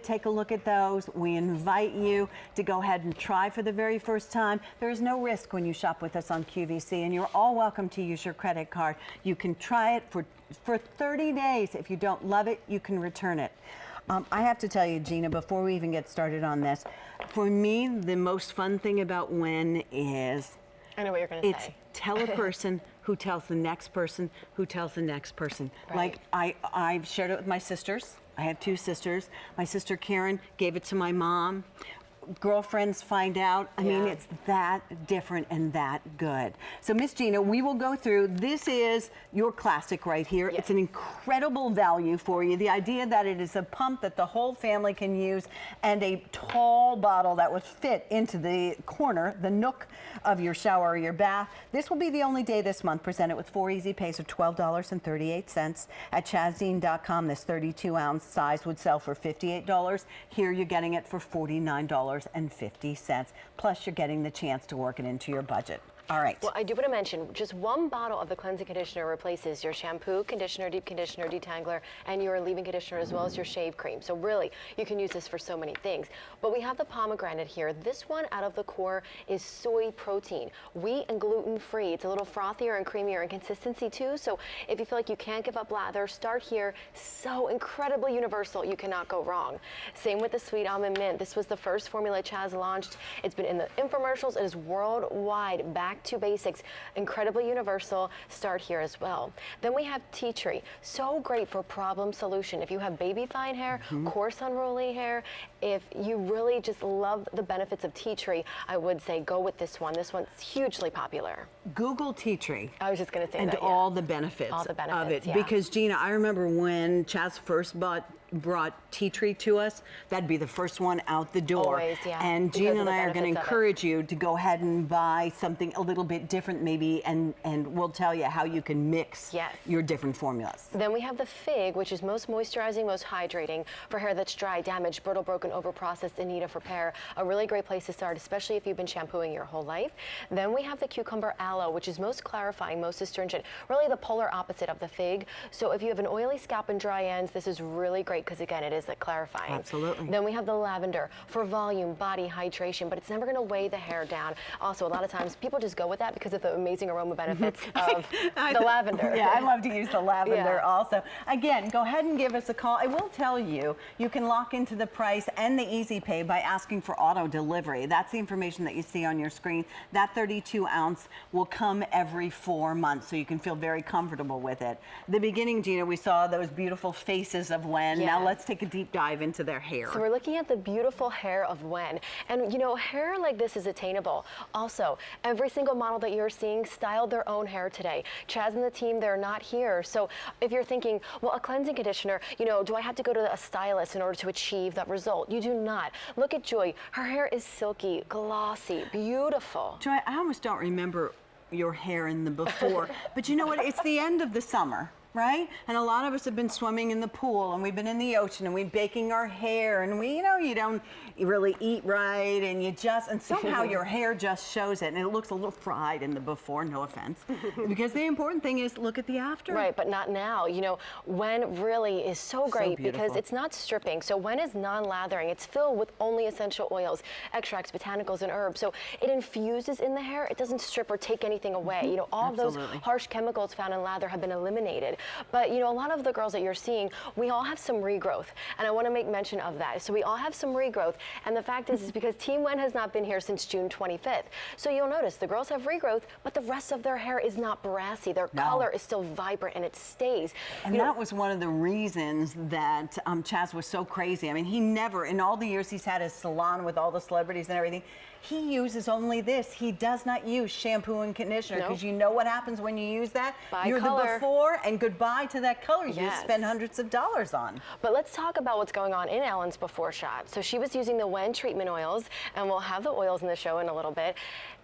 take a look at those. We invite you to go ahead and try for the very first time. There is no risk when you shop with us on QVC, and you're all welcome to use your credit card. You can try it for 30 days. If you don't love it, you can return it. I have to tell you, Gina, before we even get started on this, for me, the most fun thing about WEN is I know what you're going to say. It's tell a person who tells the next person who tells the next person. Right. Like I've shared it with my sisters. I have 2 sisters. My sister Karen gave it to my mom. Girlfriends find out. I mean, it's that different and that good. So, Miss Gina, we will go through. This is your classic right here. Yes. It's an incredible value for you. The idea that it is a pump that the whole family can use and a tall bottle that would fit into the corner, the nook of your shower or your bath. This will be the only day this month presented with 4 easy pays of $12.38 at chazdean.com. This 32-ounce size would sell for $58. Here you're getting it for $49.50. Plus, you're getting the chance to work it into your budget. All right. Well, I do want to mention, just one bottle of the cleansing conditioner replaces your shampoo, conditioner, deep conditioner, detangler, and your leave-in conditioner, as well as your shave cream. So really, you can use this for so many things. But we have the pomegranate here. This one out of the core is soy protein, wheat and gluten-free. It's a little frothier and creamier in consistency too. So if you feel like you can't give up lather, start here. So incredibly universal, you cannot go wrong. Same with the sweet almond mint. This was the first formula Chaz launched. It's been in the infomercials. It is worldwide. Back to basics, incredibly universal. Start here as well. Then we have tea tree, so great for problem solution. If you have baby fine hair, coarse unruly hair, if you really just love the benefits of tea tree, I would say go with this one. This one's hugely popular. Google tea tree. I was just going to say and that, all the benefits, of it. yeah. Because Gina, I remember when Chaz first brought tea tree to us, that'd be the first one out the door. Always, yeah. And Because Gina of and the I are going to benefits of it. encourage you to go ahead and buy something a little bit different maybe, and we'll tell you how you can mix your different formulas. Then we have the fig, which is most moisturizing, most hydrating for hair that's dry, damaged, brittle, broken, overprocessed, in need of repair. A really great place to start, especially if you've been shampooing your whole life. Then we have the cucumber aloe, which is most clarifying, most astringent, really the polar opposite of the fig. So if you have an oily scalp and dry ends, this is really great because, again, it is clarifying. Absolutely. Then we have the lavender for volume, body hydration, but it's never going to weigh the hair down. Also, a lot of times people just go with that because of the amazing aroma benefits of the lavender. Yeah, I love to use the lavender also. Again, go ahead and give us a call. I will tell you, you can lock into the price and the easy pay by asking for auto delivery. That's the information that you see on your screen. That 32-ounce will come every 4 months, so you can feel very comfortable with it. The beginning, Gina, we saw those beautiful faces of WEN. Now let's take a deep dive into their hair. So we're looking at the beautiful hair of WEN. And you know, hair like this is attainable. Also, every single model that you're seeing styled their own hair today. Chaz and the team, they're not here. So if you're thinking, well, a cleansing conditioner, you know, do I have to go to a stylist in order to achieve that result? You do not. Look at Joy. Her hair is silky, glossy, beautiful. Joy, I almost don't remember your hair in the before, but you know what? It's the end of the summer. Right? And a lot of us have been swimming in the pool, and we've been in the ocean, and we're baking our hair, and we, you know, you don't really eat right, and and somehow your hair just shows it, and it looks a little fried in the before, no offense. Because the important thing is look at the after. Right, but not now. You know, WEN really is so great because it's not stripping. So WEN is non-lathering. It's filled with only essential oils, extracts, botanicals, and herbs. So it infuses in the hair. It doesn't strip or take anything away. You know, all of those harsh chemicals found in lather have been eliminated. But, you know, a lot of the girls that you're seeing, we all have some regrowth. And I want to make mention of that. So we all have some regrowth. And the fact is because Team WEN has not been here since June 25th. So you'll notice the girls have regrowth, but the rest of their hair is not brassy. Their color is still vibrant and it stays. And that was one of the reasons that Chaz was so crazy. I mean, he never, in all the years he's had his salon with all the celebrities and everything, he uses only this. He does not use shampoo and conditioner because you know what happens when you use that? You're the before and goodbye to that color you spend hundreds of dollars on. But let's talk about what's going on in Ellen's before shot. So she was using the WEN treatment oils, and we'll have the oils in the show in a little bit.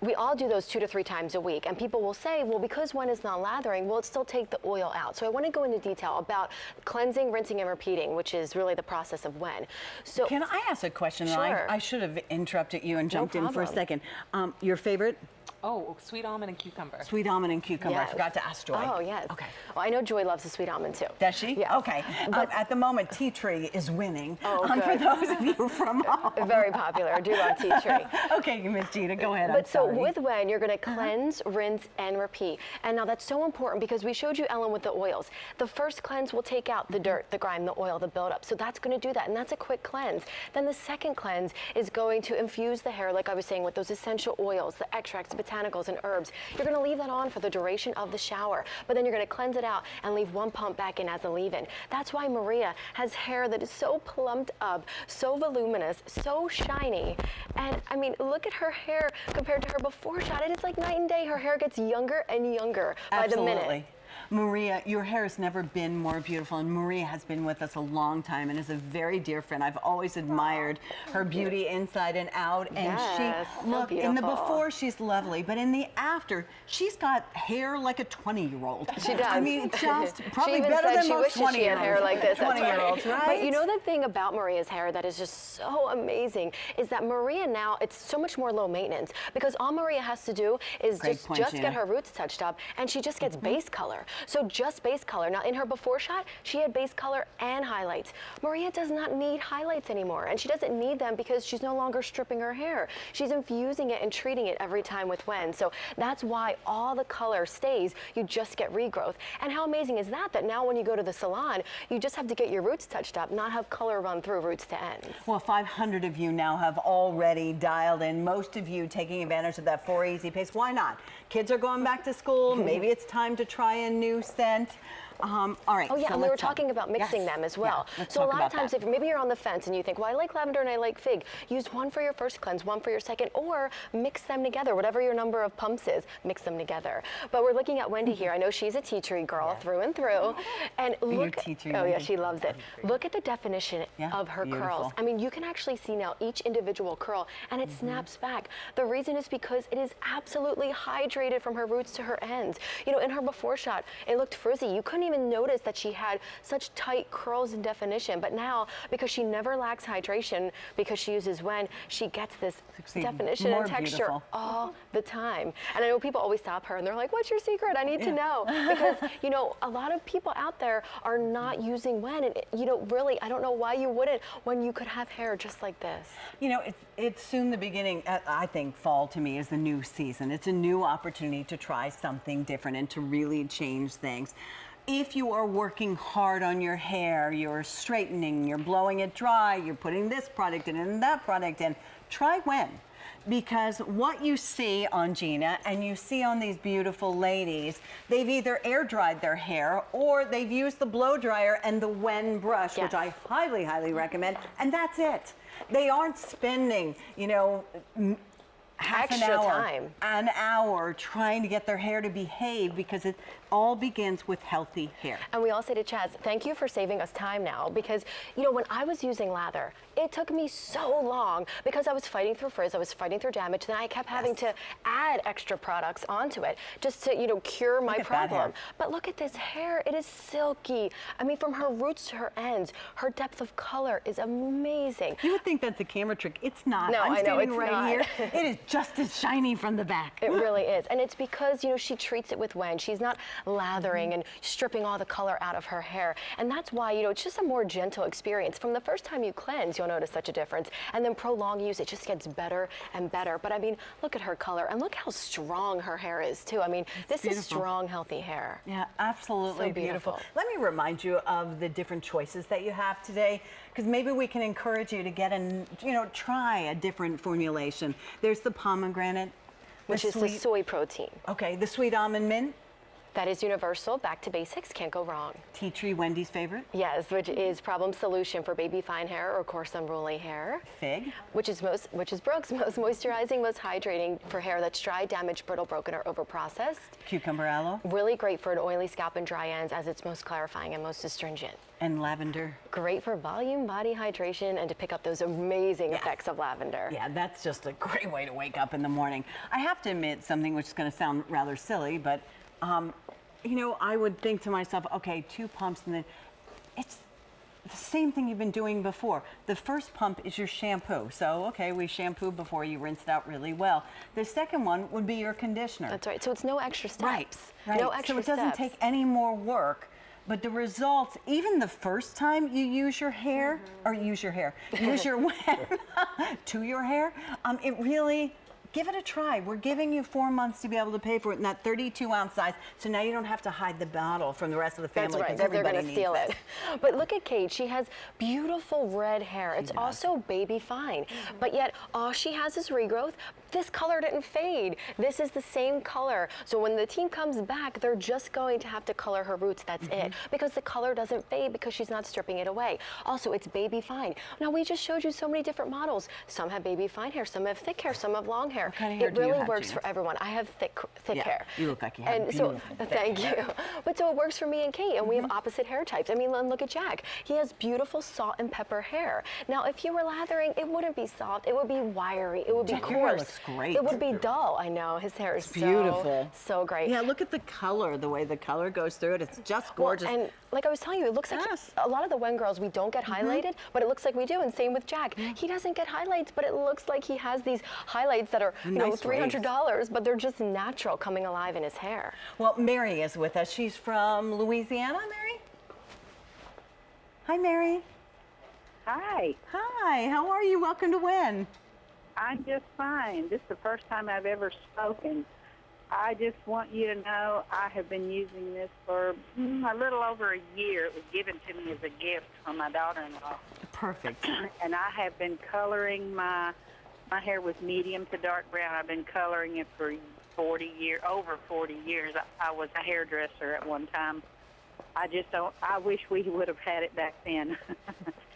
We all do those 2 to 3 times a week, and people will say, well, because WEN is not lathering, will it still take the oil out? So I want to go into detail about cleansing, rinsing, and repeating, which is really the process of WEN. So can I ask a question? Sure. I should have interrupted you and jumped in for a second. Your favorite? Oh, sweet almond and cucumber. Sweet almond and cucumber. I forgot to ask Joy. Oh, yes. Okay. Well, I know Joy Joy loves the sweet almond too. Does she? Yes. Okay. At the moment, tea tree is winning. Oh, for good. those of you from home. Very popular. I do love tea tree. Okay, Miss Gina, go ahead. But I'm so sorry. with WEN, you're going to cleanse, rinse, and repeat. And now that's so important because we showed you, Ellen, with the oils. The first cleanse will take out the dirt, the grime, the oil, the buildup. So that's going to do that, and that's a quick cleanse. Then the second cleanse is going to infuse the hair, like I was saying, with those essential oils, the extracts, botanicals, and herbs. You're going to leave that on for the duration of the shower, but then you're going to cleanse it out and leave one pump back in as a leave-in. That's why Maria has hair that is so plumped up, so voluminous, so shiny. And I mean, look at her hair compared to her before shot. It is like night and day. Her hair gets younger and younger by the minute. Maria, your hair has never been more beautiful, and Maria has been with us a long time and is a very dear friend. I've always admired her beauty inside and out, and Yes, she, look, so in the beautiful. before, she's lovely, but in the after, she's got hair like a 20-year-old. She does. I mean, just probably she even better said than she most wishes she had 20-year-olds. hair like this. 20-year-olds, right? But you know the thing about Maria's hair that is just so amazing is that Maria now, it's so much more low maintenance because all Maria has to do is Great just point, Gina. get her roots touched up, and she just gets base color. So just base color. Now in her before shot, she had base color and highlights. Maria does not need highlights anymore, and she doesn't need them because she's no longer stripping her hair. She's infusing it and treating it every time with WEN. So that's why all the color stays. You just get regrowth. And how amazing is that, that now when you go to the salon, you just have to get your roots touched up, not have color run through roots to ends. Well, 500 of you now have already dialed in. Most of you taking advantage of that 4 easy pace. Why not? Kids are going back to school. Maybe it's time to try a new scent. All right. Oh yeah, so and we were let's talk. talking about mixing Yes. them as well. Yeah, let's so a talk lot of about times, that. if maybe you're on the fence and you think, well, I like lavender and I like fig, use one for your first cleanse, one for your second, or mix them together. Whatever your number of pumps is, mix them together. But we're looking at Wendy here. I know she's a tea tree girl through and through. And look, tea tree, oh yeah, Wendy. she loves it. Look at the definition Yeah, of her beautiful. curls. I mean, you can actually see now each individual curl, and it snaps back. The reason is because it is absolutely hydrated from her roots to her ends. You know, in her before shot, it looked frizzy. You couldn't even notice that she had such tight curls and definition. But now, because she never lacks hydration, because she uses WEN, she gets this definition more and texture beautiful. all the time. And I know people always stop her and they're like, what's your secret? I need to know. Because, you know, a lot of people out there are not using WEN. And, you know, really, I don't know why you wouldn't when you could have hair just like this. You know, it's soon the beginning. I think fall to me is the new season. It's a new opportunity to try something different and to really change things. If you are working hard on your hair, you're straightening, you're blowing it dry, you're putting this product in and that product in, try WEN. Because what you see on Gina and you see on these beautiful ladies, they've either air dried their hair or they've used the blow dryer and the WEN brush, Yes. which I highly, highly recommend, and that's it. They aren't spending, you know, half Extra an hour trying to get their hair to behave, because it all begins with healthy hair. And we all say to Chaz, thank you for saving us time now, because, you know, when I was using lather, it took me so long because I was fighting through frizz, I was fighting through damage, then I kept having to add extra products onto it just to, you know, cure my Look at that hair. problem. But look at this hair, it is silky. I mean, from her roots to her ends, her depth of color is amazing. You would think that's a camera trick. It's not. No, I'm I know, standing it's right not. here. It is just as shiny from the back. It really is. And it's because, you know, she treats it with WEN. She's not lathering and stripping all the color out of her hair. And that's why, you know, it's just a more gentle experience. From the first time you cleanse, you'll notice such a difference. And then prolonged use, it just gets better and better. But I mean, look at her color and look how strong her hair is too. I mean, this is strong, healthy hair. Yeah, absolutely So beautiful. Let me remind you of the different choices that you have today, because maybe we can encourage you to get try a different formulation. There's the pomegranate, Which is the sweet, soy protein. okay, the sweet almond mint, That is universal, back to basics, can't go wrong. tea tree, Wendy's favorite, Yes, which is problem solution for baby fine hair or coarse unruly hair. fig, Which is Brooke's most moisturizing, most hydrating for hair that's dry, damaged, brittle, broken, or overprocessed. cucumber aloe, Really great for an oily scalp and dry ends, as it's most clarifying and most astringent. and lavender. Great for volume, body hydration, and to pick up those amazing effects of lavender. Yeah, that's just a great way to wake up in the morning. I have to admit something which is going to sound rather silly, but you know, I would think to myself, okay, 2 pumps, and then it's the same thing you've been doing before. The first pump is your shampoo. So, okay, we shampoo before, you rinse it out really well. The second one would be your conditioner. That's right. So it's no extra steps. Right. No extra So it doesn't steps. take any more work but the results, even the first time you use your hair, or use your WEN to your hair, it really, give it a try. We're giving you 4 months to be able to pay for it in that 32-ounce size, so now you don't have to hide the bottle from the rest of the family. That's right, because they're everybody going to needs steal this. it. But look at Kate. She has beautiful red hair. It's does. also baby fine. But yet, all she has is regrowth. This color didn't fade. This is the same color. So when the team comes back, they're just going to have to color her roots. That's it. Because the color doesn't fade because she's not stripping it away. Also, it's baby fine. Now, we just showed you so many different models. Some have baby fine hair, some have thick hair, some have long hair. What kind of hair it do you really have, works Gina? for everyone. I have thick Yeah, hair. you look like you have and beautiful so, thick thank hair. you. But so it works for me and Kate, and we have opposite hair types. I mean, look at Jack. He has beautiful salt and pepper hair. Now, if you were lathering, it wouldn't be soft. It would be wiry. It would be Jack, coarse. your hair looks great. It would be dull. I know. His hair is beautiful. so great. Yeah, look at the color, the way the color goes through it. It's just gorgeous. Well, and like I was telling you, it looks like Yes. a lot of the WEN girls, we don't get highlighted, but it looks like we do, and same with Jack. He doesn't get highlights, but it looks like he has these highlights that are, Nice $300, but they're just natural coming alive in his hair. Well, Mary is with us. She's from Louisiana, Mary? Hi, Mary. Hi, Hi, how are you? Welcome to WEN. I'm just fine. This is the first time I've ever spoken. I just want you to know I have been using this for a little over a year. It was given to me as a gift from my daughter-in-law. Perfect. And I have been coloring my hair was medium to dark brown. I've been coloring it for over 40 years. I was a hairdresser at one time. I just don't, I wish we would have had it back then.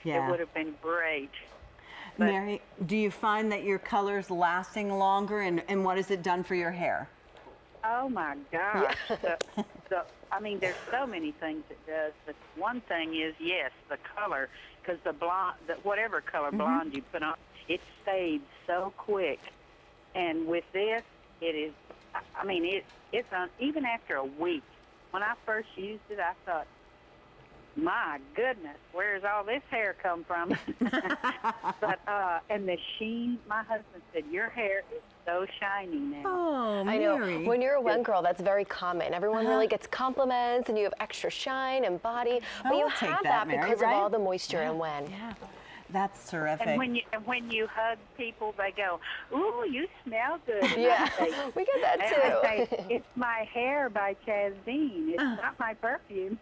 Yeah. It would have been great. But- Mary, do you find that your color's lasting longer, and what has it done for your hair? Oh my gosh! I mean, there's so many things it does. But one thing is, yes, the color, because the blonde, whatever color blonde you put on, it fades so quick. And with this, it is. I mean, it's on even after a week. When I first used it, I thought, my goodness, where's all this hair come from? But and the sheen, my husband said, your hair is so shiny now. Oh, I Mary. know. When you're a WEN girl, that's very common. Everyone really gets compliments, and you have extra shine and body. But I'll you take have that, that Mary, because right? of all the moisture in WEN. Yeah, that's terrific. And when you hug people, they go, "Ooh, you smell good." And Yeah, I say, we get that and too. I say, it's my hair by Chaz. It's not my perfume.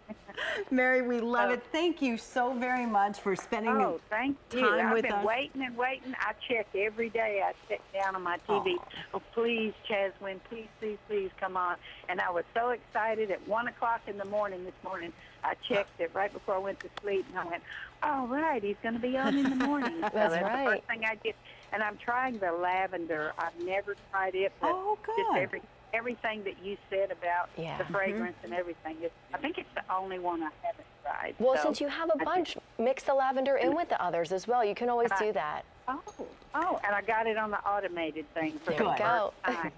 Mary, we love it. Thank you so very much for spending Oh, thank you. time I've with been us. waiting and waiting. I check every day. I check down on my TV. Oh, please, Chaz, please, please, please come on. And I was so excited at 1 o'clock in the morning this morning. I checked it right before I went to sleep, and I went, all right, he's going to be on in the morning. So That's the right. first thing I did. And I'm trying the lavender. I've never tried it, but Oh, just good. everything that you said about Yeah. the fragrance and everything. I think it's the only one I haven't tried. Well, So since you have a I bunch, mix the lavender in with the others as well. You can always do that. Oh, and I got it on the automated thing for There the you first go. time.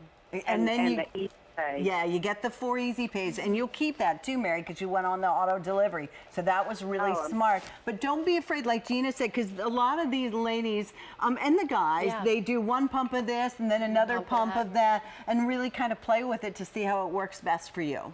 And then you- the Easy Pay. Yeah, you get the 4 easy pays, and you'll keep that too, Mary, because you went on the auto delivery. So that was really Oh, smart. But don't be afraid, like Gina said, because a lot of these ladies and the guys, Yeah. they do one pump of this and then another Pump pump of of that, and really kind of play with it to see how it works best for you.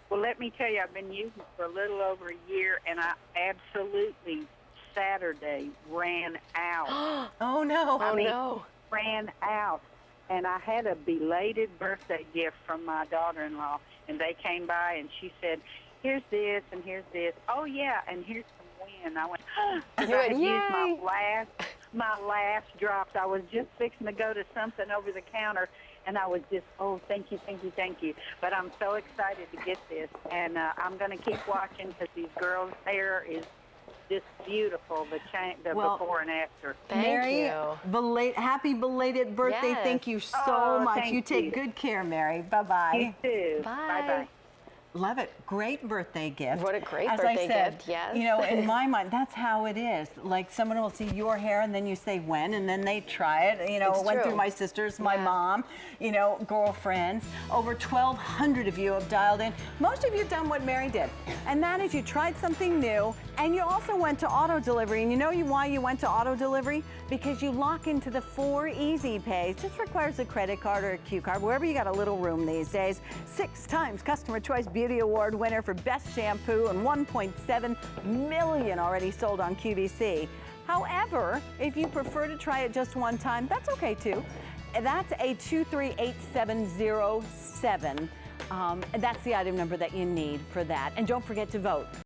Well, let me tell you, I've been using it for a little over a year, and I absolutely Saturday ran out. Oh no! Oh, mean- no. Ran out. And I had a belated birthday gift from my daughter-in-law, and they came by, and she said, here's this, and here's this. Oh, yeah, and here's some WEN. I went, because You I went, had "Yay." used my last drops. I was just fixing to go to something over the counter, and I was just, oh, thank you, thank you, thank you. But I'm so excited to get this, and I'm going to keep watching because these girls' hair is just beautiful, the Well, before and after. Thank Mary, you. happy belated birthday. Yes. Thank you so Oh, much. thank You take you. good care, Mary. Bye-bye. You too. Bye. Bye-bye. Love it. Great birthday gift. What a great As birthday I said, gift, yes. You know, in my mind, that's how it is. Like someone will see your hair and then you say WEN and then they try it. You know, It's it went true. through my sisters, my Yeah. mom, you know, girlfriends. Over 1,200 of you have dialed in. Most of you have done what Mary did. And that is you tried something new and you also went to auto delivery. And you know why you went to auto delivery? Because you lock into the 4 easy pays. Just requires a credit card or a Q card, wherever you got a little room these days. 6 times customer choice. Beauty Award winner for Best Shampoo and 1.7 million already sold on QVC. However, if you prefer to try it just one time, that's okay too. That's a 238707. That's the item number that you need for that. And don't forget to vote.